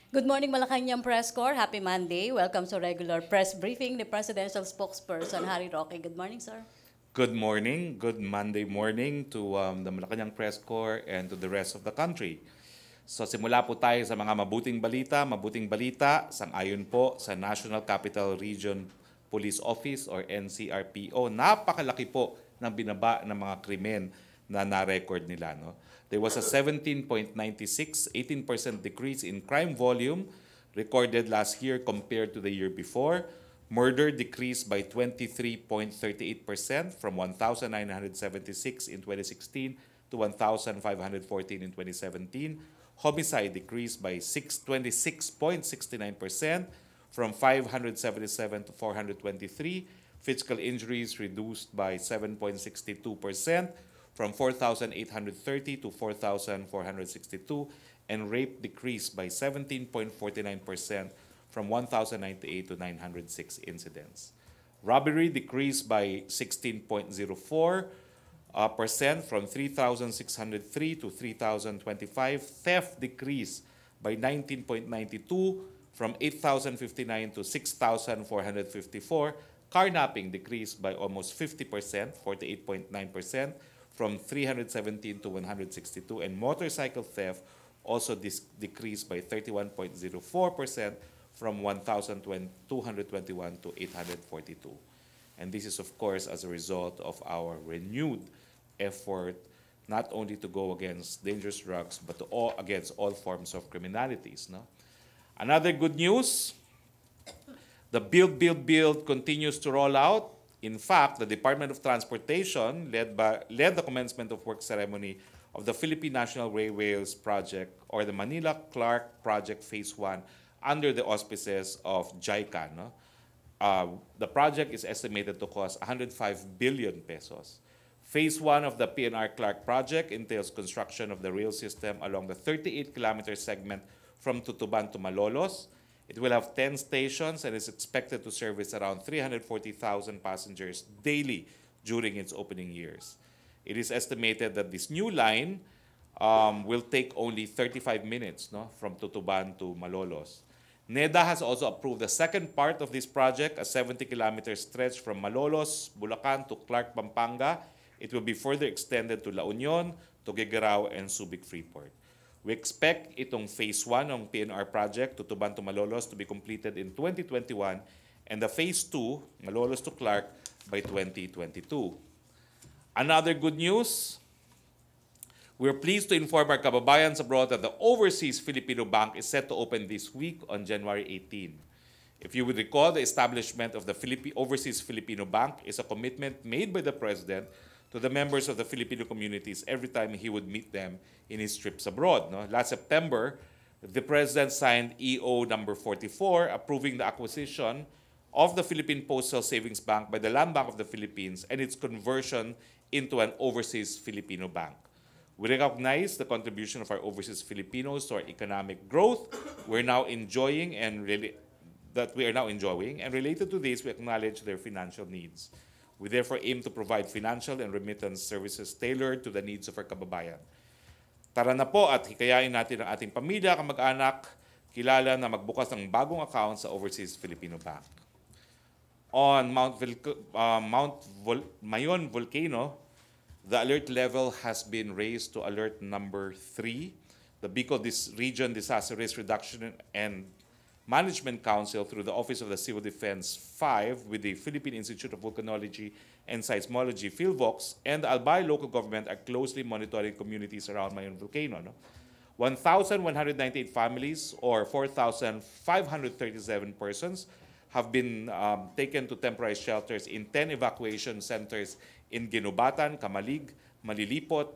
Good morning, Malacañang Press Corps. Happy Monday. Welcome to regular press briefing. The Presidential Spokesperson, Harry Roque. Good morning, sir. Good morning, good Monday morning to the Malacañang Press Corps and to the rest of the country. So simula po tayo sa mga mabuting balita. Mabuting balita, sang-ayon po sa National Capital Region Police Office or NCRPO, napakalaki po ng binaba ng mga krimen na na-record nila. No? There was a 17.96, 18% decrease in crime volume recorded last year compared to the year before. Murder decreased by 23.38% from 1,976 in 2016 to 1,514 in 2017. Homicide decreased by 26.69% from 577 to 423. Physical injuries reduced by 7.62% from 4,830 to 4,462. And rape decreased by 17.49% from 1,098 to 906 incidents. Robbery decreased by 16.04% from 3,603 to 3,025. Theft decreased by 19.92 from 8,059 to 6,454. Carnapping decreased by almost 50%, 48.9%, from 317 to 162. And motorcycle theft also decreased by 31.04% from 1,221 to 842. And this is, of course, as a result of our renewed effort not only to go against dangerous drugs, but against all forms of criminalities. No? Another good news, the Build continues to roll out. In fact, the Department of Transportation led the commencement of work ceremony of the Philippine National Railways Project or the Manila-Clark Project Phase 1 under the auspices of JICA. No? The project is estimated to cost 105 billion pesos. Phase 1 of the PNR Clark project entails construction of the rail system along the 38-kilometer segment from Tutuban to Malolos. It will have 10 stations and is expected to service around 340,000 passengers daily during its opening years. It is estimated that this new line will take only 35 minutes, no, from Tutuban to Malolos. NEDA has also approved the second part of this project, a 70-kilometer stretch from Malolos, Bulacan to Clark, Pampanga. It will be further extended to La Union, Tuguegarao, and Subic Freeport. We expect itong Phase 1 ng PNR project, Tutuban to Malolos, to be completed in 2021 and the Phase 2, Malolos to Clark, by 2022. Another good news, we're pleased to inform our kababayans abroad that the Overseas Filipino Bank is set to open this week on January 18. If you would recall, the establishment of the Overseas Filipino Bank is a commitment made by the President to the members of the Filipino communities every time he would meet them in his trips abroad. No? Last September, the President signed EO number 44 approving the acquisition of the Philippine Postal Savings Bank by the Land Bank of the Philippines and its conversion into an Overseas Filipino Bank. We recognize the contribution of our overseas Filipinos to our economic growth we're now enjoying and related to this, we acknowledge their financial needs. We therefore aim to provide financial and remittance services tailored to the needs of our kababayan. Tara na po at hikayain natin ang ating pamilya, kamag-anak, kilala na magbukas ng bagong account sa Overseas Filipino Bank. On Mayon volcano, the alert level has been raised to alert number 3. The Bicol Region Disaster Risk Reduction and Management Council through the Office of the Civil Defense 5 with the Philippine Institute of Volcanology and Seismology, PhilVox, and the Albay local government are closely monitoring communities around Mayon volcano. No? 1,198 families or 4,537 persons have been taken to temporary shelters in 10 evacuation centers in Ginubatan, Camalig, Malilipot,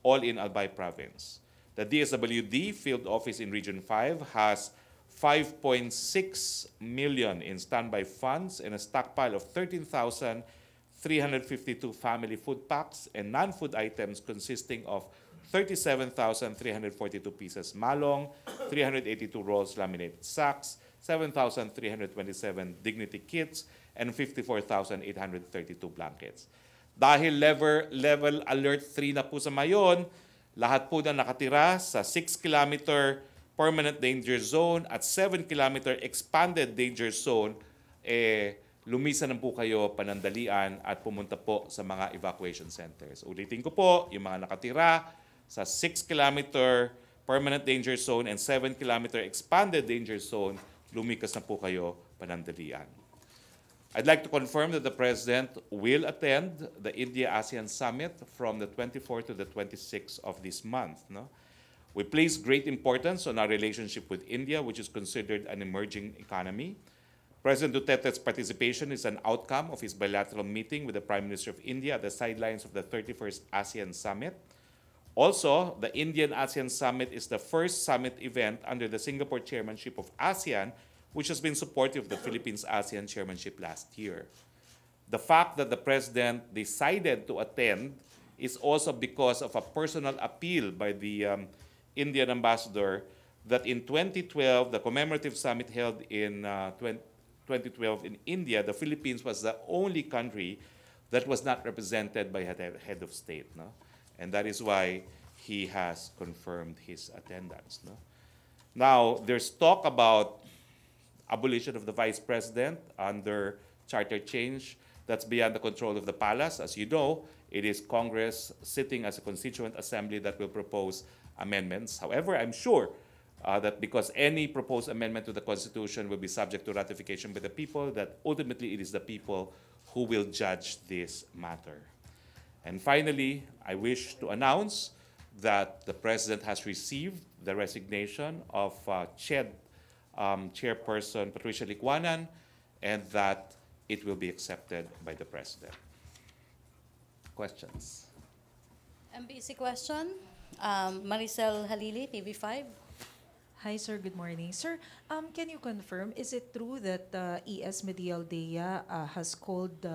all in Albay province. The DSWD field office in Region 5 has 5.6 million in standby funds and a stockpile of 13,352 family food packs and non-food items consisting of 37,342 pieces malong, 382 rolls laminated sacks, 7,327 dignity kits, and 54,832 blankets. Dahil level alert 3 na po sa Mayon, lahat po na nakatira sa 6-kilometer permanent danger zone at 7-kilometer expanded danger zone, lumisan na po kayo panandalian at pumunta po sa mga evacuation centers. Ulitin ko po, yung mga nakatira sa 6-kilometer permanent danger zone and 7-kilometer expanded danger zone, lumikas na po kayo panandalian. I'd like to confirm that the President will attend the India-ASEAN Summit from the 24th to the 26th of this month. No? We place great importance on our relationship with India, which is considered an emerging economy. President Duterte's participation is an outcome of his bilateral meeting with the Prime Minister of India at the sidelines of the 31st ASEAN Summit. Also, the Indian-ASEAN Summit is the first summit event under the Singapore chairmanship of ASEAN, which has been supportive of the Philippines-ASEAN chairmanship last year. The fact that the President decided to attend is also because of a personal appeal by the Indian ambassador that in 2012, the commemorative summit held in 2012 in India, the Philippines was the only country that was not represented by a head of state. No? And that is why he has confirmed his attendance. No? Now, there's talk about abolition of the Vice President under charter change. That's beyond the control of the palace. As you know, it is Congress sitting as a constituent assembly that will propose amendments. However, I'm sure that because any proposed amendment to the Constitution will be subject to ratification by the people, that ultimately it is the people who will judge this matter. And finally, I wish to announce that the President has received the resignation of CHED Chairperson Patricia Licuanan, and that it will be accepted by the President. Questions? MBC question. Maricel Halili, TV5. Hi, sir. Good morning. Sir, can you confirm, is it true that ES Medialdea has called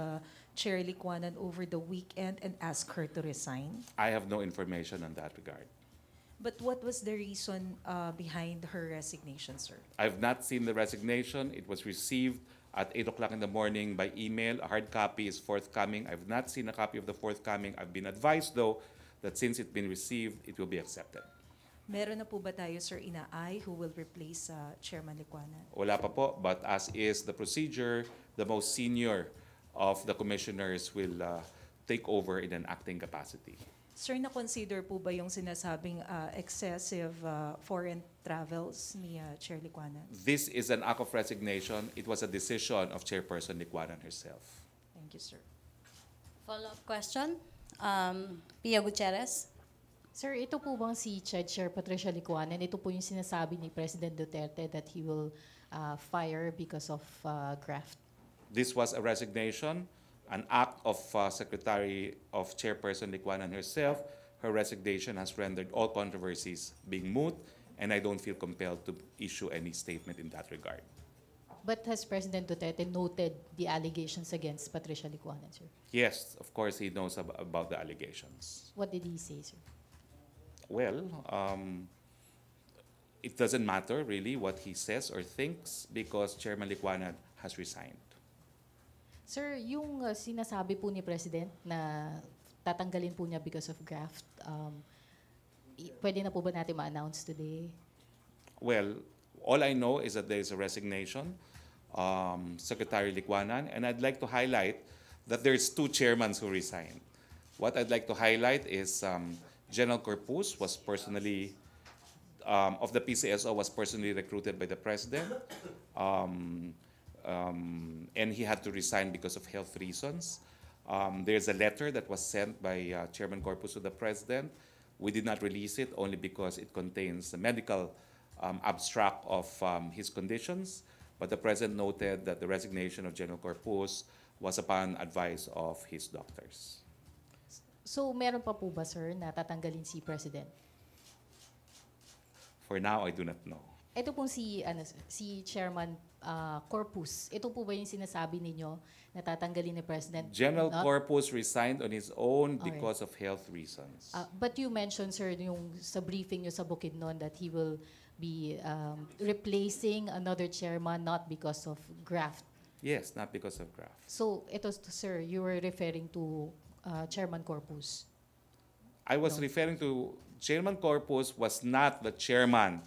Chair Licuanan over the weekend and asked her to resign? I have no information on that regard. But what was the reason behind her resignation, sir? I've not seen the resignation. It was received at 8 o'clock in the morning by email. A hard copy is forthcoming. I've not seen a copy of the forthcoming. I've been advised, though, that since it's been received, it will be accepted. Meron na po ba tayo, sir, inaay who will replace Chairman Licuanan? Wala pa po, but as is the procedure, the most senior of the commissioners will take over in an acting capacity. Sir, na-consider po ba yung sinasabing excessive foreign travels ni Chair Licuanan? This is an act of resignation. It was a decision of Chairperson Licuanan herself. Thank you, sir. Follow-up question. Pia Gutierrez. Sir, ito po bang si Chair Patricia Licuanan, ito po yung sinasabi ni President Duterte that he will fire because of graft? This was a resignation, an act of Secretary of Chairperson Licuanan herself. Her resignation has rendered all controversies being moot, and I don't feel compelled to issue any statement in that regard. But has President Duterte noted the allegations against Patricia Licuanan, sir? Yes, of course, he knows about the allegations. What did he say, sir? Well, it doesn't matter really what he says or thinks because Chairman Licuanan has resigned. Sir, yung sinasabi po ni President na tatanggalin po niya because of graft, pwede na po ba natin ma-announce today? Well, all I know is that there is a resignation, Secretary Licuanan, and I'd like to highlight that there's 2 chairmen who resigned. What I'd like to highlight is General Corpus was personally, of the PCSO, was personally recruited by the President. And he had to resign because of health reasons. There's a letter that was sent by Chairman Corpus to the President. We did not release it only because it contains the medical abstract of his conditions, but the President noted that the resignation of General Corpus was upon advice of his doctors. So, meron pa po ba, sir, na tatanggalin si President? For now, I do not know. Ito pong si Chairman Corpus, ito po ba yung sinasabi ninyo na tatanggalin ni President? General Not? Corpus resigned on his own because of health reasons. But you mentioned, sir, yung sa briefing nyo sa Bukidnon that he will be replacing another chairman not because of graft. Yes, not because of graft. So, ito, sir, you were referring to Chairman Corpus. I was referring to Chairman Corpus was not the chairman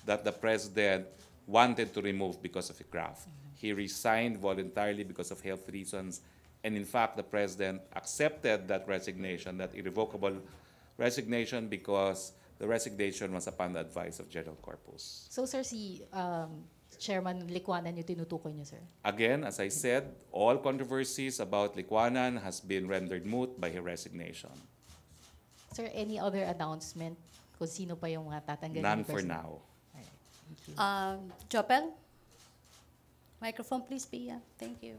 that the president wanted to remove because of a graft. He resigned voluntarily because of health reasons. And in fact, the president accepted that resignation, that irrevocable resignation, because the resignation was upon the advice of General Corpus. So sir, si Chairman Licuanan yung tinutukoy niyo, sir? Again, as I said, all controversies about Licuanan has been rendered moot by her resignation. Sir, any other announcement kung sino pa yung mga tatanggalin? None ni for President? now. Alright, thank you. Chopel? Microphone please, Pia. Thank you.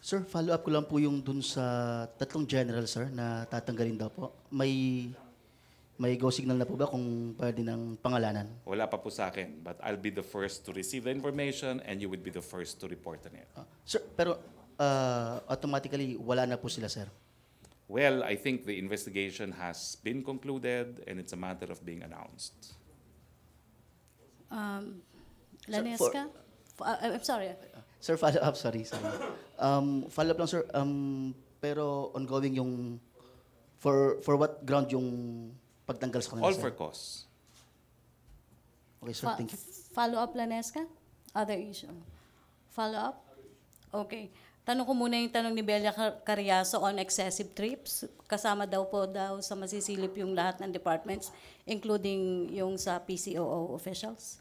Sir, follow up ko lang po yung dun sa tatlong general, sir, na tatanggalin daw po. May go signal na po ba kung pwede ng pangalanan? Wala pa po sa akin, but I'll be the first to receive the information and you would be the first to report on it. Sir, pero automatically wala na po sila, sir. Well, I think the investigation has been concluded and it's a matter of being announced. Lanesca? I'm sorry. Sir, follow up, sorry. Follow up lang, sir. Pero ongoing yung for what ground yung pagtanggal sa kanila, All sir? for cause. Okay, sir, thank you. Follow up, Lanesca? Other issue. Follow up? Okay. Tanong ko muna yung tanong ni Belia Cariaso on excessive trips. Kasama daw sa masisilip yung lahat ng departments, including yung sa PCOO officials?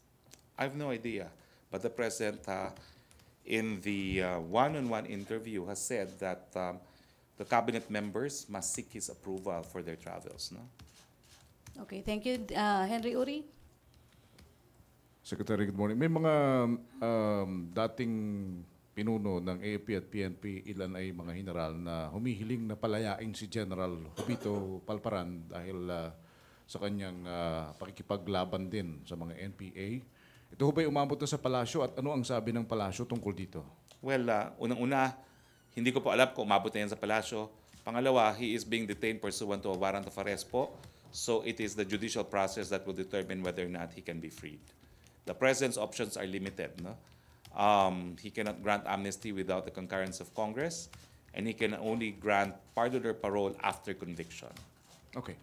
I have no idea. But the president, in the one-on-one interview, has said that the cabinet members must seek his approval for their travels. No? Okay, thank you. Henry Uri? Secretary, good morning. May mga dating pinuno ng AFP at PNP, ilan ay mga general na humihiling na palayain si General Jovito Palparan dahil sa kanyang pakikipaglaban din sa mga NPA. Ito ho ba'y umabot na sa palasyo at ano ang sabi ng palasyo tungkol dito? Well, unang-una, hindi ko po alam kung umabot na yan sa palasyo. Pangalawa, he is being detained pursuant to a warrant of arrest po. So it is the judicial process that will determine whether or not he can be freed. The president's options are limited. No? He cannot grant amnesty without the concurrence of Congress, and he can only grant pardon or parole after conviction. Okay.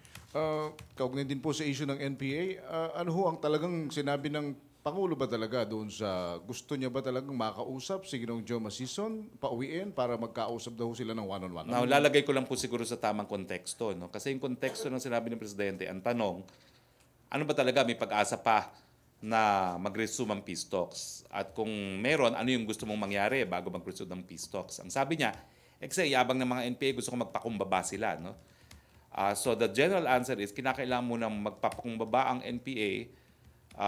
Kaugnay din po sa issue ng NPA, ano ho ang talagang sinabi ng Pangulo ba talaga doon sa gusto niya ba talagang makausap si Ginoong Joe Masison, pauwiin para magkausap daw sila ng one-on-one? Now, lalagay ko lang po siguro sa tamang konteksto. No? Kasi yung konteksto ng sinabi ng Presidente, ang tanong, ano ba talaga may pag-asa pa na mag-resume ang peace talks? At kung meron, ano yung gusto mong mangyari bago mag-resume ang peace talks? Ang sabi niya, kasi yabang ng mga NPA, gusto ko magpakumbaba sila. No? So the general answer is, kinakailangan mo nang magpapakumbaba ang NPA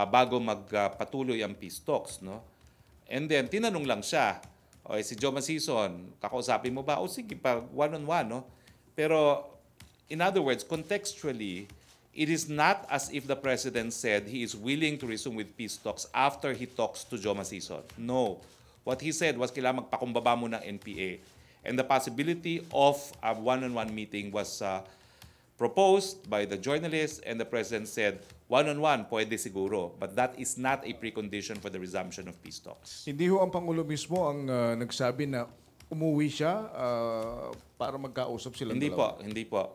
bago magpatuloy ang peace talks. No? And then, tinanong lang siya, si Joe Masison, kakausapin mo ba? O sige, pag one-on-one. No? Pero, in other words, contextually, it is not as if the President said he is willing to resume with peace talks after he talks to Joe Masison. No. What he said was kailangan magpakumbaba mo ng NPA. And the possibility of a one-on-one meeting was proposed by the journalist, and the President said, one-on-one, pwede siguro. But that is not a precondition for the resumption of peace talks. Hindi ho ang Pangulo mismo ang nagsabi na umuwi siya para magkausap silang Hindi dalawa?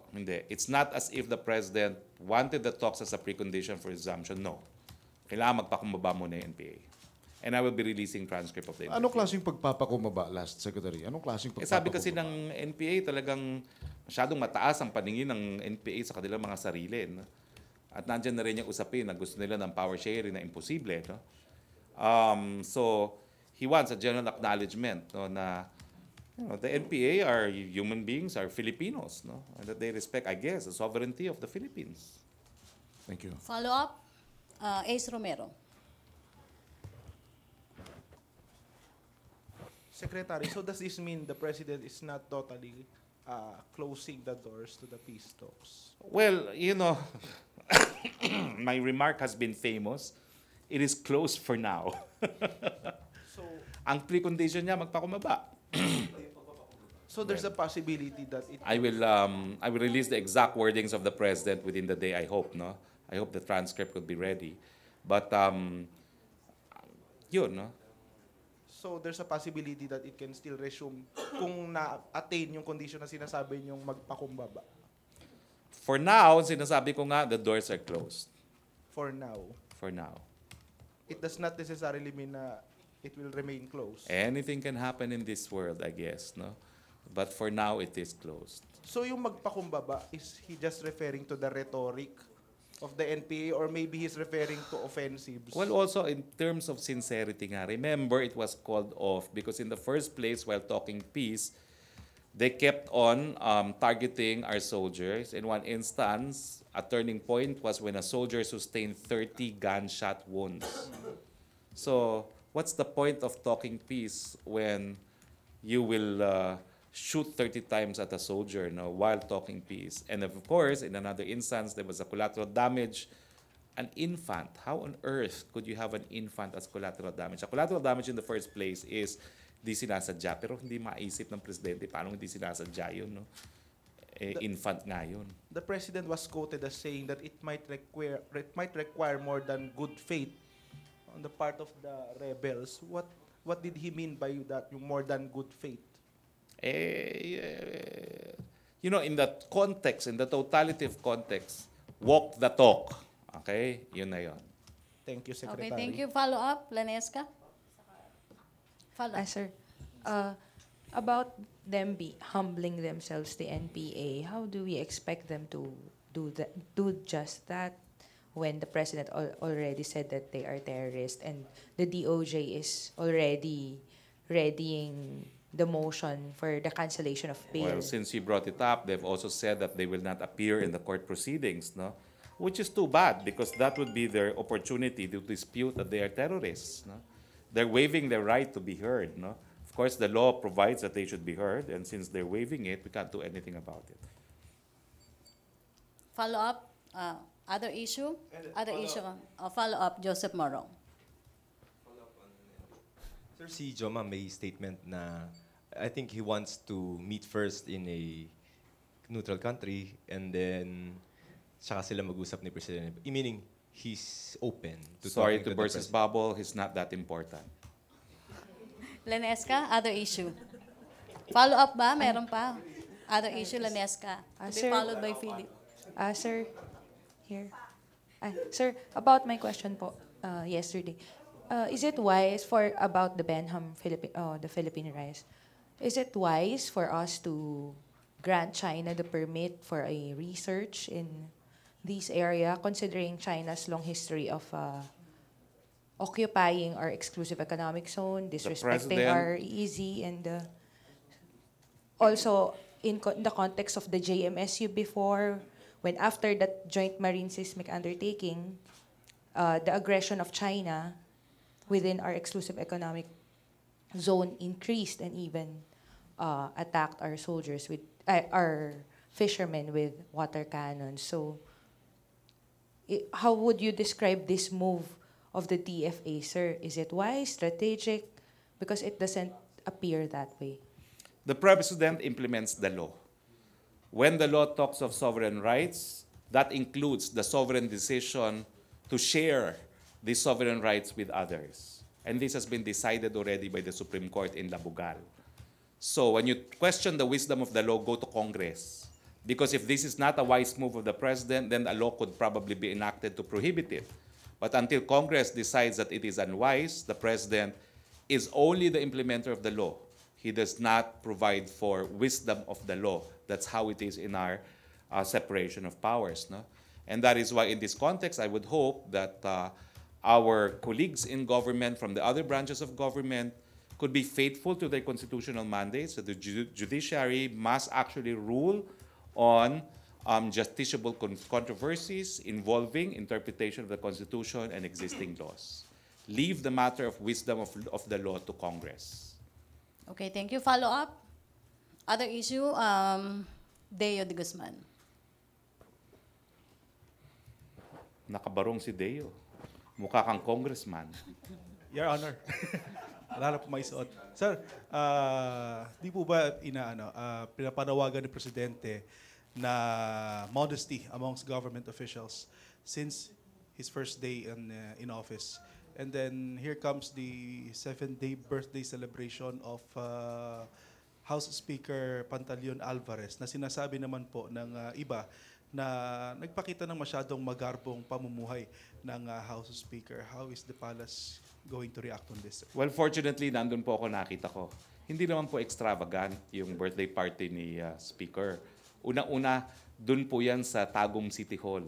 Hindi. It's not as if the President wanted the talks as a precondition for resumption. No. Kailangan magpakumbaba muna yung NPA. And I will be releasing transcript of the interview. Anong klaseng pagpapakumaba, last Secretary? Anong klaseng pagpapakumaba? Sabi kasi ng NPA talagang masyadong mataas ang paningin ng NPA sa kanilang mga sarili. No? At nandyan na rin yung usapin na gusto nila ng power sharing na imposible. No? So, he wants a general acknowledgement, no, na the NPA are human beings, are Filipinos, no? And that they respect, I guess, the sovereignty of the Philippines. Thank you. Follow up, Ace Romero. Secretary, so does this mean the President is not totally closing the doors to the peace talks? Well, my remark has been famous. It is closed for now. So, Ang precondition niya, magpakumaba. so there's a possibility that it... I will release the exact wordings of the President within the day, I hope. No? I hope the transcript could be ready. But, yun, no? So there's a possibility that it can still resume kung na-attain yung condition na sinasabi niyong magpakumbaba. For now, sinasabi ko nga, the doors are closed. For now. for now. It does not necessarily mean na it will remain closed. Anything can happen in this world, I guess, no? But for now, it is closed. So yung magpakumbaba, is he just referring to the rhetoric of the NPA or maybe he's referring to offensives? Well, also in terms of sincerity nga, remember it was called off because in the first place, while talking peace, they kept on targeting our soldiers. In one instance, a turning point was when a soldier sustained 30 gunshot wounds. So, what's the point of talking peace when you will shoot 30 times at a soldier, no, while talking peace? And of course, in another instance, there was a collateral damage. An infant. How on earth could you have an infant as collateral damage? A collateral damage in the first place is di sinasadya, pero hindi maisip ng presidente paano hindi sinasadya yun, no? Infant nga yun. The president was quoted as saying that it might require more than good faith on the part of the rebels. What did he mean by that, yung more than good faith? You know, in that context, in the totality of context, walk the talk. Okay? Yun na yun. Thank you, Secretary. Okay, thank you. Follow up, Lanesca? Follow up. Sir, about them humbling themselves, the NPA, how do we expect them to do just that when the president already said that they are terrorists and the DOJ is already readying the motion for the cancellation of bail? Well, since you brought it up, they've also said that they will not appear in the court proceedings, no? Which is too bad because that would be their opportunity to dispute that they are terrorists, no? They're waiving their right to be heard, no? Of course, the law provides that they should be heard, and since they're waiving it, we can't do anything about it. Follow up, other issue? Follow up, Joseph Morong. Sir, si Joma may statement na I think he wants to meet first in a neutral country and then saka sila mag-usap ni President. Meaning, he's open to Sorry talking to burst his bubble, he's not that important. Lanesca, other issue. Follow up ba? Meron pa. Other issue, Lanesca. To be Sir. followed by Philip. Sir, here. Sir, about my question po yesterday. Is it wise for about the Benham the Philippine rice? Is it wise for us to grant China the permit for a research in this area, considering China's long history of occupying our exclusive economic zone, disrespecting president- our EEZ, and also in the context of the JMSU before, when after that joint marine seismic undertaking, the aggression of China within our exclusive economic zone increased and even attacked our soldiers with our fishermen with water cannons. So, how would you describe this move of the DFA, sir? Is it wise, strategic? Because it doesn't appear that way. The president implements the law. When the law talks of sovereign rights, that includes the sovereign decision to share these sovereign rights with others. And this has been decided already by the Supreme Court in Labugal. So when you question the wisdom of the law, go to Congress. Because if this is not a wise move of the president, then a law could probably be enacted to prohibit it. But until Congress decides that it is unwise, the president is only the implementer of the law. He does not provide for wisdom of the law. That's how it is in our separation of powers. No? And that is why in this context, I would hope that our colleagues in government from the other branches of government could be faithful to their constitutional mandates, that the judiciary must actually rule on justiciable controversies involving interpretation of the Constitution and existing laws. Leave the matter of wisdom of the law to Congress. Okay, thank you. Follow up. Other issue, Deo de Guzman. Nakabarong si Deo. Mukha kang congressman. Your Honor. Wala na po may suot. Sir, di po ba pinapanawagan ni Presidente na modesty amongst government officials since his first day in office? And then here comes the 7th-day birthday celebration of House Speaker Pantaleon Alvarez na sinasabi naman po ng iba na nagpakita ng masyadong magarbong pamumuhay ng House Speaker. How is the palace going to react on this, sir? Well, fortunately, nandun po ako, nakita ko. Hindi naman po extravagant yung birthday party ni Speaker. Una-una, dun po yan sa Tagum City Hall.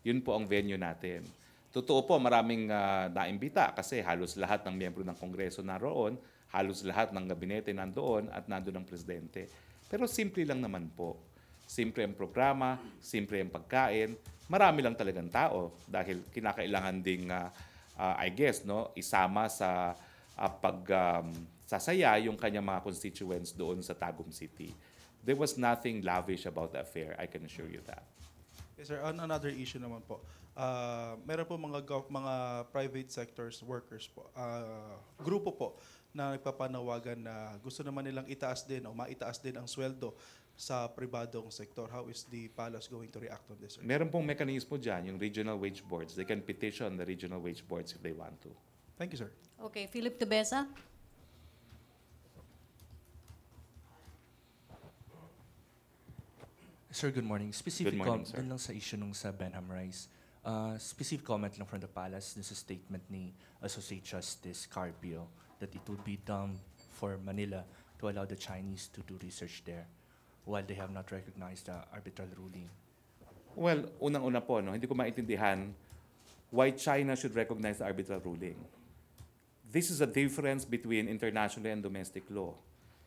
Yun po ang venue natin. Totoo po, maraming naimbita kasi halos lahat ng miyembro ng Kongreso naroon, halos lahat ng gabinete nandoon at nandoon ang presidente. Pero simple lang naman po. Simple ang programa, simple ang pagkain. Marami lang talagang tao dahil kinakailangan ding, I guess, no, isama sa sasaya yung kanyang mga constituents doon sa Tagum City. There was nothing lavish about the affair, I can assure you that. Yes, sir. On another issue naman po, meron po mga private sectors workers po, grupo po na nagpapanawagan na gusto naman nilang itaas din o maitaas din ang sweldo sa pribadong sektor. How is the palace going to react on this, sir? Meron pong mekanismo dyan, yung regional wage boards. They can petition the regional wage boards if they want to. Thank you, sir. Okay, Philip Tebesa. Sir, good morning. Specific Good morning, sir. dun lang sa issue nung sa Benham Rice. Specific comment lang from the palace dun sa statement ni Associate Justice Carpio that it would be dumb for Manila to allow the Chinese to do research there while they have not recognized the arbitral ruling. Well, unang-una po, no, hindi ko maintindihan why China should recognize the arbitral ruling. This is a difference between international and domestic law.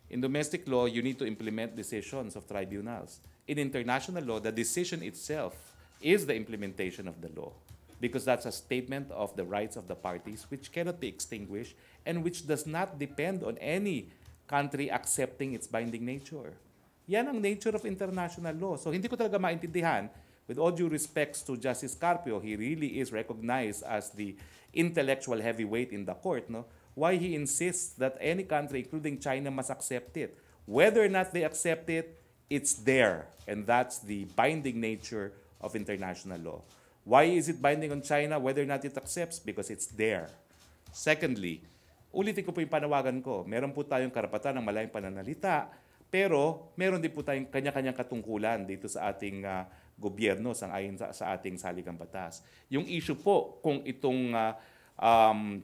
In domestic law, you need to implement decisions of tribunals. In international law, the decision itself is the implementation of the law because that's a statement of the rights of the parties which cannot be extinguished and which does not depend on any country accepting its binding nature. Yan ang nature of international law. So hindi ko talaga maintindihan, with all due respects to Justice Carpio, he really is recognized as the intellectual heavyweight in the court, no? Why he insists that any country, including China, must accept it. Whether or not they accept it, it's there. And that's the binding nature of international law. Why is it binding on China? Whether or not it accepts? Because it's there. Secondly, ulitin ko po yung panawagan ko. Meron po tayong karapatan ng malayang pananalita, pero meron din po tayong kanya-kanyang katungkulan dito sa ating gobyerno sang-ayon sa ating saligang batas. Yung issue po kung itong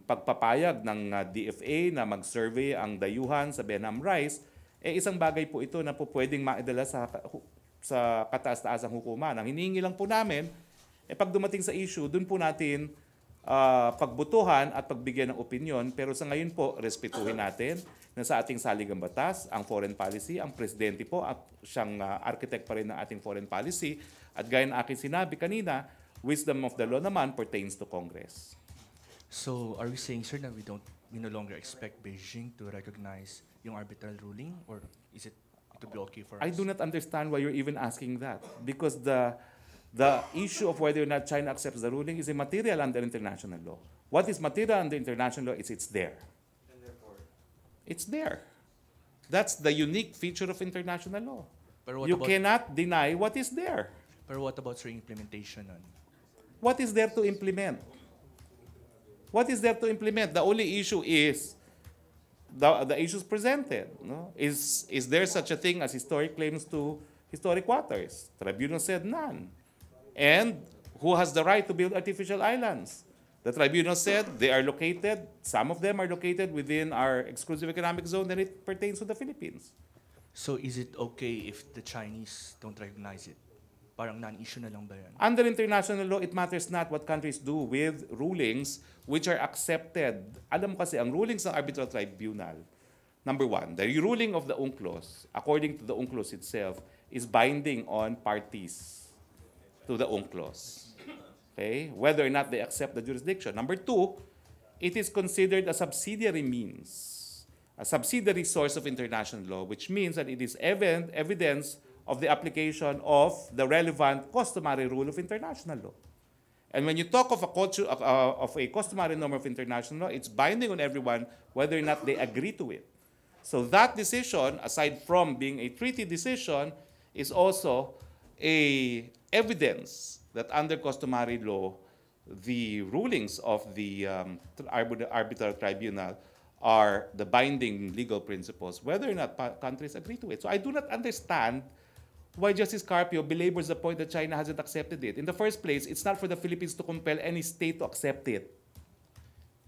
pagpapayag ng DFA na mag-survey ang dayuhan sa Benham Rice, isang bagay po ito na po pwedeng maidala sa kataas-taasang hukuman. Ang hinihingi lang po namin, pag dumating sa issue, dun po natin pagbutuhan at pagbigyan ng opinion. Pero sa ngayon po, respetuhin natin na sa ating saligang batas, ang foreign policy, ang presidente po at siyang architect pa rin ng ating foreign policy. At gaya ng aking sinabi kanina, wisdom of the law naman pertains to Congress. So, are we saying, sir, that we no longer expect Beijing to recognize yung arbitral ruling, or is it to be okay for us? I do not understand why you're even asking that, because the issue of whether or not China accepts the ruling is immaterial under international law. What is material under international law is it's there. And therefore, it's there. That's the unique feature of international law. You cannot deny what is there. Pero what about, sir, implementation nun? What is there to implement? What is there to implement? The only issue is the issues presented. No? Is there such a thing as historic claims to historic waters? Tribunal said none. And who has the right to build artificial islands? The tribunal said they are located, some of them are located within our exclusive economic zone and it pertains to the Philippines. So, is it okay if the Chinese don't recognize it? Parang non-issue na lang ba yan? Under international law, it matters not what countries do with rulings which are accepted. Alam mo kasi, ang rulings ng arbitral tribunal, number one, the ruling of the UNCLOS, according to the UNCLOS itself, is binding on parties to the UNCLOS. Okay? Whether or not they accept the jurisdiction. Number two, it is considered a subsidiary means, a subsidiary source of international law, which means that it is evidence of the application of the relevant customary rule of international law. And when you talk of a customary norm of international law, it's binding on everyone whether or not they agree to it. So that decision, aside from being a treaty decision, is also a evidence that under customary law, the rulings of the arbitral tribunal are the binding legal principles, whether or not countries agree to it. So I do not understand why Justice Carpio belabors the point that China hasn't accepted it. In the first place, it's not for the Philippines to compel any state to accept it.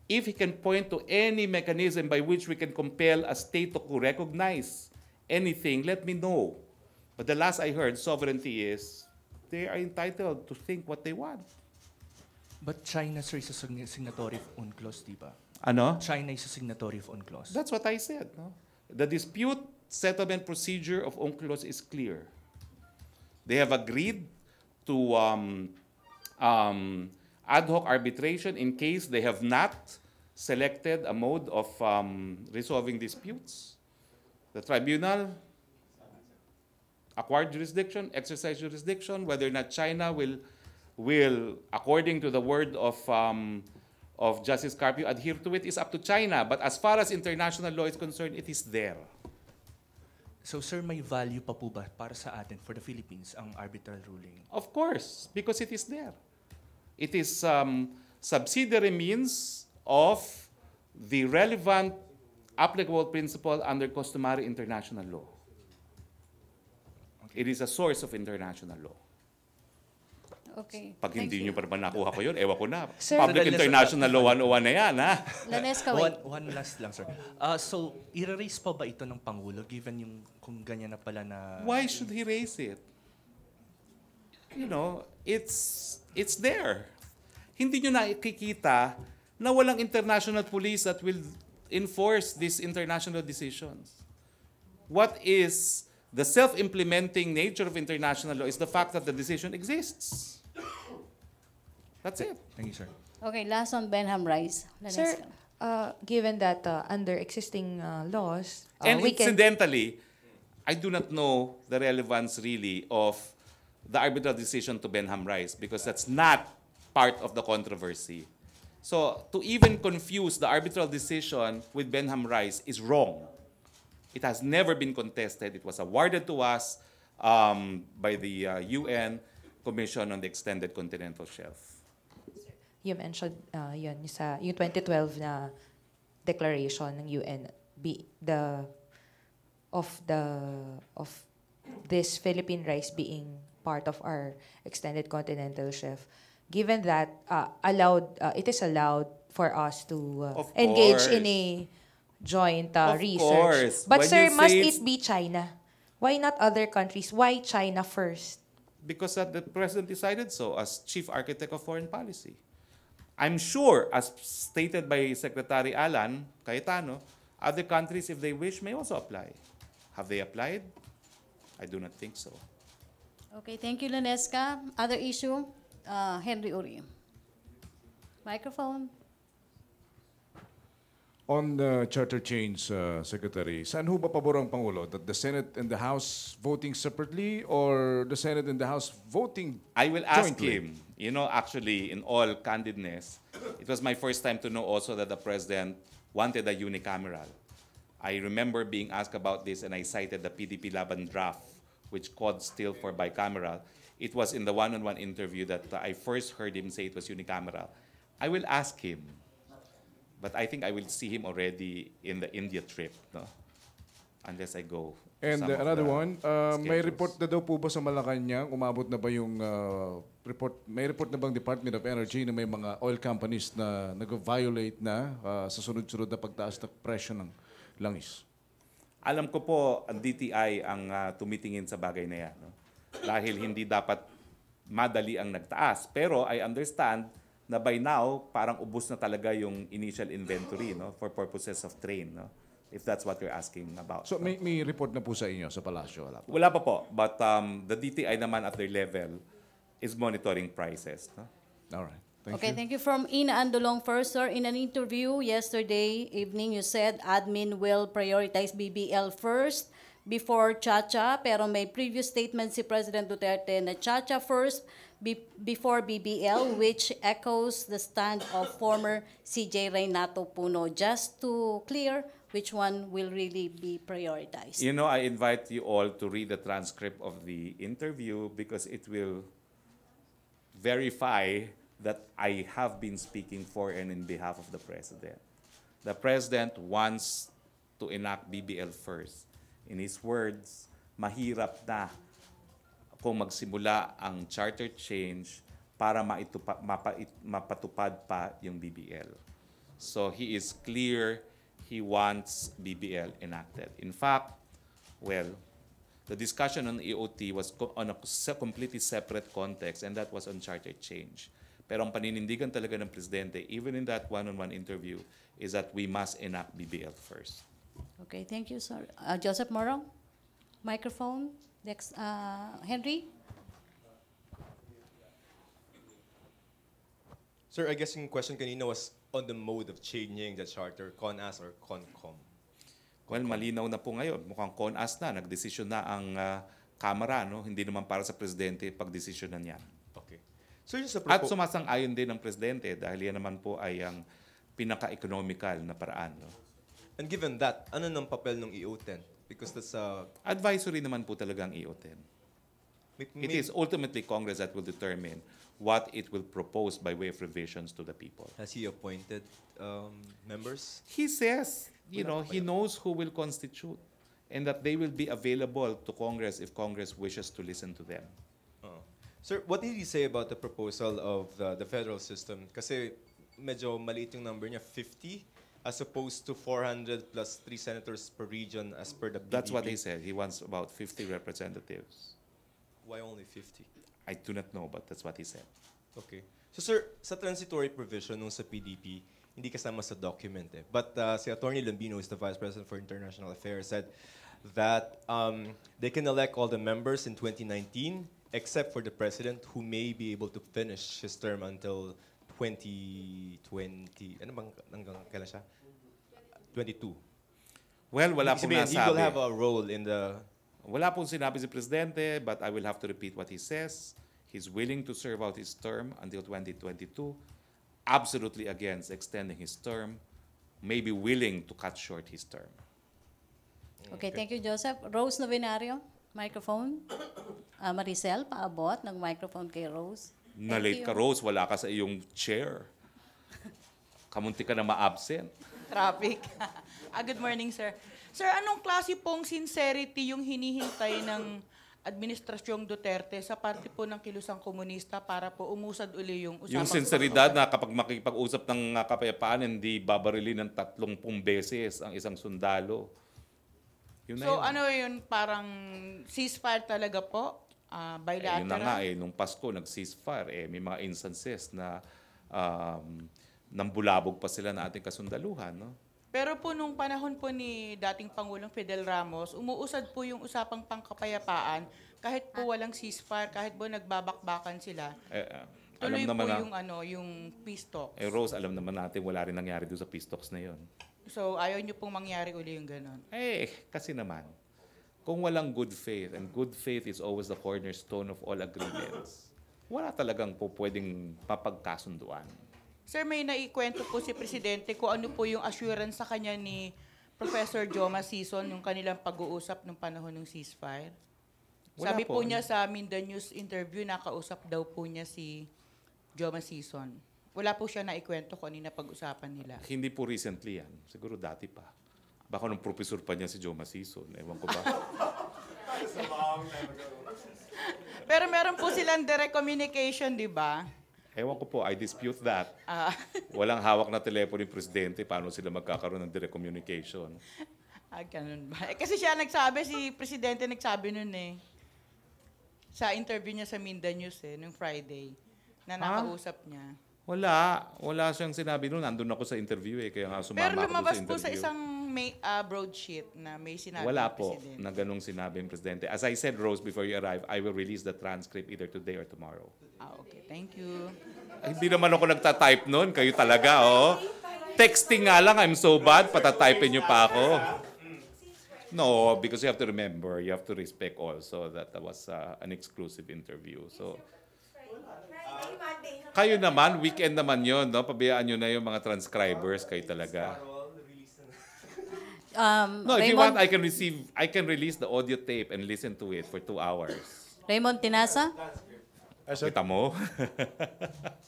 If he can point to any mechanism by which we can compel a state to recognize anything, let me know. But the last I heard, sovereignty is they are entitled to think what they want. But China, sir, is a signatory of UNCLOS, di ba? Ano? China is a signatory of UNCLOS. That's what I said. No? The dispute settlement procedure of UNCLOS is clear. They have agreed to ad hoc arbitration in case they have not selected a mode of resolving disputes. The tribunal acquired jurisdiction, exercise jurisdiction, whether or not China will, according to the word of Justice Carpio, adhere to it is up to China. But as far as international law is concerned, it is there. So, sir, may value pa po ba para sa atin, for the Philippines, ang arbitral ruling? Of course, because it is there. It is subsidiary means of the relevant applicable principle under customary international law. It is a source of international law. Okay. Pag Thank hindi you. nyo pa naman nakuha ko yun, ewan ko na. Sir, Public International Law 101 na yan, ha? Lanesca, wait. One last lang, sir. So, i-raise pa ba ito ng Pangulo, given yung kung ganyan na pala na... Why should he raise it? You know, it's there. Hindi nyo nakikita na walang international police that will enforce these international decisions. What is the self-implementing nature of international law is the fact that the decision exists. That's it. Thank you, sir. Okay, last on Benham Rice. Sir, Lanesca. given that under existing laws, And we can... incidentally, I do not know the relevance really of the arbitral decision to Benham Rice because that's not part of the controversy. So to even confuse the arbitral decision with Benham Rice is wrong. It has never been contested. It was awarded to us by the UN Commission on the Extended Continental Shelf. You mentioned yun, yung 2012 na declaration ng UN of this Philippine rice being part of our extended continental shelf. Given that it is allowed for us to engage in a joint Of research. course. But When sir, you must say it be China? Why not other countries? Why China first? Because the President decided so as Chief Architect of Foreign Policy. I'm sure, as stated by Secretary Alan Cayetano, other countries, if they wish, may also apply. Have they applied? I do not think so. Okay, thank you, Lanesca. Other issue, Henry Uri. Microphone. On the charter change, Secretary, saan ho ba pabor ang Pangulo? That the Senate and the House voting separately or the Senate and the House voting I will ask jointly? him. You know, actually, in all candidness, it was my first time to know also that the President wanted a unicameral. I remember being asked about this and I cited the PDP Laban draft, which called still for bicameral. It was in the one-on-one interview that I first heard him say it was unicameral. I will ask him. But I think I will see him already in the India trip, no? Unless I go. And some of another the one, may schedules. report na daw po ba sa Malacañang? Umabot na ba yung report? May report na bang Department of Energy na may mga oil companies na nag-violate na sa sunod-sunod na pagtaas ng presyo ng langis? Alam ko po, ang DTI ang tumitingin sa bagay na yan. No? Dahil hindi dapat madali ang nagtaas. Pero I understand na by now, parang ubos na talaga yung initial inventory, no, for purposes of train, no? If that's what you're asking about. So no? may report na po sa inyo sa palasyo? Wala po. Wala pa po. But the DTI naman at their level is monitoring prices. No? All right. Thank Okay, you. thank you. From Ina Andolong first, sir. In an interview yesterday evening, you said admin will prioritize BBL first before Chacha, pero may previous statement si President Duterte na Chacha first before BBL, which echoes the stand of former CJ Reynato Puno. Just to clear, which one will really be prioritized? You know, I invite you all to read the transcript of the interview because it will verify that I have been speaking for and in behalf of the President. The President wants to enact BBL first. In his words, mahirap na kung magsimula ang charter change para mapatupad pa yung BBL. So he is clear he wants BBL enacted. In fact, well, the discussion on EOT was on a completely separate context, and that was on charter change. Pero ang paninindigan talaga ng Presidente, even in that one-on-one interview, is that we must enact BBL first. Okay, thank you, sir. Joseph Morong, microphone. Next, Henry. Sir, I guess yung question kanina was on the mode of changing the charter, CONAS or CONCOM. Well, malinaw na po ngayon. Mukhang CONAS na, nagdesisyon na ang Kamara, no? Hindi naman para sa Presidente pagdesisyonan niya. Okay. So yung sa At sumasang-ayon din ng Presidente dahil yan naman po ay ang pinaka-economical na paraan. No? And given that, ano ng papel ng EO10? Because that's advisory naman po talaga ang EO10. It is ultimately Congress that will determine what it will propose by way of revisions to the people. Has he appointed members? He says, he knows who will constitute and that they will be available to Congress if Congress wishes to listen to them. Sir, what did he say about the proposal of the federal system? Kasi medyo maliit yung number niya, 50 as opposed to 400 plus 3 senators per region as per the PDP. That's what he said. He wants about 50 representatives. Why only 50? I do not know, but that's what he said. Okay. So sir, sa transitory provision nung sa PDP, hindi kasama sa document eh. But si Attorney Lambino, who is the Vice President for International Affairs, said that they can elect all the members in 2019 except for the President who may be able to finish his term until 2020. Ano bang hanggang kailan siya? 22. Well, wala pong nasabi. He will have a role in the... Wala pong sinabi si Presidente, but I will have to repeat what he says. He's willing to serve out his term until 2022. Absolutely against extending his term. Maybe willing to cut short his term. Okay, thank you, Joseph. Rose Novinario, microphone. Maricel, paabot ng microphone kay Rose. Na-late ka, Rose. Wala ka sa iyong chair. Kamunti ka na ma-absent. Traffic. Good morning, sir. Sir, anong klase pong sincerity yung hinihintay ng Administrasyong Duterte sa parte po ng kilusang komunista para po umusad uli yung usapang... Yung sinseridad na kapag makikipag-usap ng kapayapaan, hindi babarilin ng 30 beses ang isang sundalo. Yun na so, yun. ano yun? Parang ceasefire talaga po? Bilateral? Yun na nga nung Pasko, nag-ceasefire. May mga instances na nambulabog pa sila na ating kasundaluhan. No? Pero po nung panahon po ni dating Pangulong Fidel Ramos, umuusad po yung usapang pangkapayapaan kahit po walang ceasefire, kahit po nagbabakbakan sila. Tuloy po yung peace talks. Rose, alam naman natin wala rin nangyari doon sa peace talks na yun. So, ayaw nyo pong mangyari uli yung ganon? Kasi naman, kung walang good faith, and good faith is always the cornerstone of all agreements, wala talagang po pwedeng papagkasunduan. Sir, may naikwento po si Presidente kung ano po yung assurance sa kanya ni Professor Joma Sison yung kanilang pag-uusap nung panahon ng ceasefire. Sabi po niya sa Mindan News interview, nakausap daw po niya si Joma Sison. Wala po siya naikwento kung ano na pag-usapan nila. Hindi po recently yan. Siguro dati pa. Baka nung professor pa niya si Joma Sison. Ewan ko ba? Pero meron po silang direct communication, di ba? Ewan ko po, I dispute that. Walang hawak na telepono yung Presidente, paano sila magkakaroon ng direct communication? Ganun ba? Kasi siya nagsabi, si Presidente nagsabi nun sa interview niya sa Mindan News nung Friday, na nakausap niya. Wala siyang sinabi nun. Nandun ako sa interview kaya nga sumama Pero ako lumabas sa interview. po sa isang broadsheet na may sinabi Wala ng po Presidente. na ganung sinabi ng Presidente. As I said, Rose, before you arrive, I will release the transcript either today or tomorrow. Okay. Thank you. Hindi naman ako nagtatype nun. Kayo talaga, Texting nga lang, I'm so bad, patatype niyo pa ako. No, because you have to remember, you have to respect also that was an exclusive interview. So, kayo naman, weekend naman yun, no? Pabayaan nyo na yung mga transcribers, kayo talaga. No, if you want, I can release the audio tape and listen to it for 2 hours. Raymond Tinasa? Kita mo?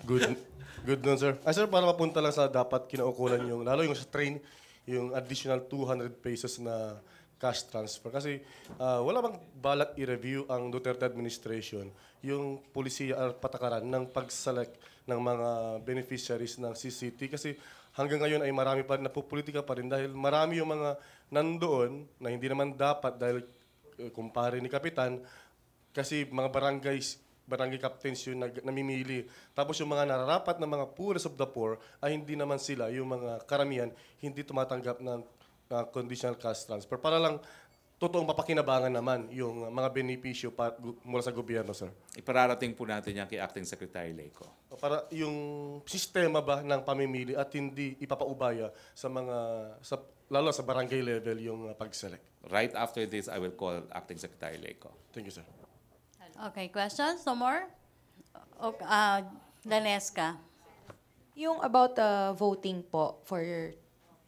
Good nun, sir. Sir, para mapunta lang sa dapat kinaukulan yung, lalo yung sa train, yung additional 200 pesos na cash transfer. Kasi wala bang balak i-review ang Duterte administration yung polisiya at patakaran ng pag-select ng mga beneficiaries ng CCT. Kasi hanggang ngayon ay marami pa napupolitika pa rin dahil marami yung mga nandoon na hindi naman dapat dahil kumpare ni Kapitan kasi mga barangay captains yun na namimili. Tapos yung mga nararapat na mga poorest of the poor ay hindi naman sila, yung mga karamihan, hindi tumatanggap ng conditional cash transfer. Para lang totoong mapakinabangan naman yung mga benepisyo mula sa gobyerno, sir. Ipararating po natin yan kay Acting Secretary Leco. Para yung sistema ba ng pamimili at hindi ipapaubaya sa lalo sa barangay level yung pag-select. Right after this, I will call Acting Secretary Leco. Thank you, sir. Okay, questions? No more? Okay, Danesca. Yung about voting po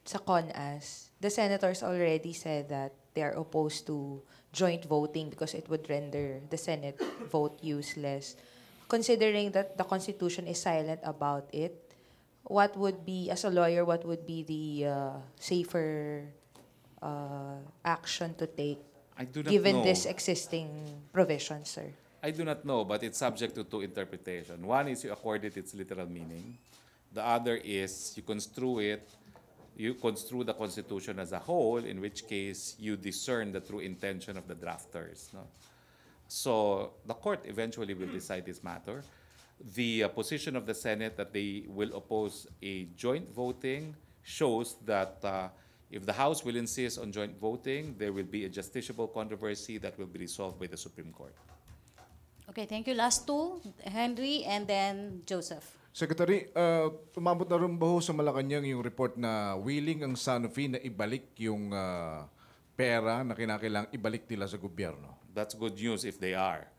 sa CONAS, the senators already said that they are opposed to joint voting because it would render the Senate vote useless. Considering that the Constitution is silent about it, what would be, as a lawyer, what would be the safer action to take I do not given know. this existing provision, sir? I do not know, but it's subject to two interpretation. One is you accord it its literal meaning. The other is you construe the Constitution as a whole, in which case you discern the true intention of the drafters. No? So the court eventually will decide this matter. The position of the Senate that they will oppose a joint voting shows that if the House will insist on joint voting, there will be a justiciable controversy that will be resolved by the Supreme Court. Okay, thank you. Last two, Henry and then Joseph. Secretary, umabot na rin ba ho sa Malacañang yung report na willing ang Sanofi na ibalik yung pera na kinakailangang ibalik nila sa gobyerno? That's good news if they are,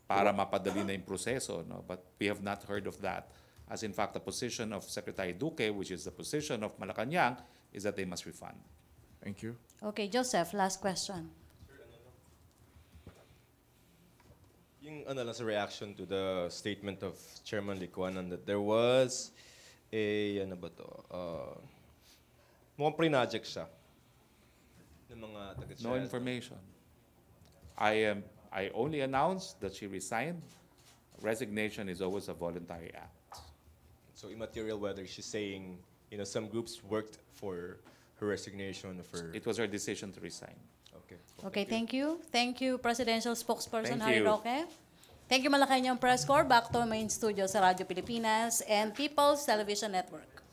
para mapadali na yung proseso. No? But we have not heard of that. As in fact, the position of Secretary Duque, which is the position of Malacañang, is that they must refund. Thank you. Okay, Joseph, last question. Yung lang sa reaction to the statement of Chairman Licuanan that there was a, mukhang pre-project siya ng mga taga-China. No information. I only announced that she resigned. Resignation is always a voluntary act. So immaterial whether she's saying, some groups worked for her resignation of her... It was her decision to resign. Okay. Okay, thank you. Thank you, Presidential Spokesperson Thank Harry you. Roque. Thank you, Malacañang Press Corps. Back to main studio sa Radyo Pilipinas and People's Television Network.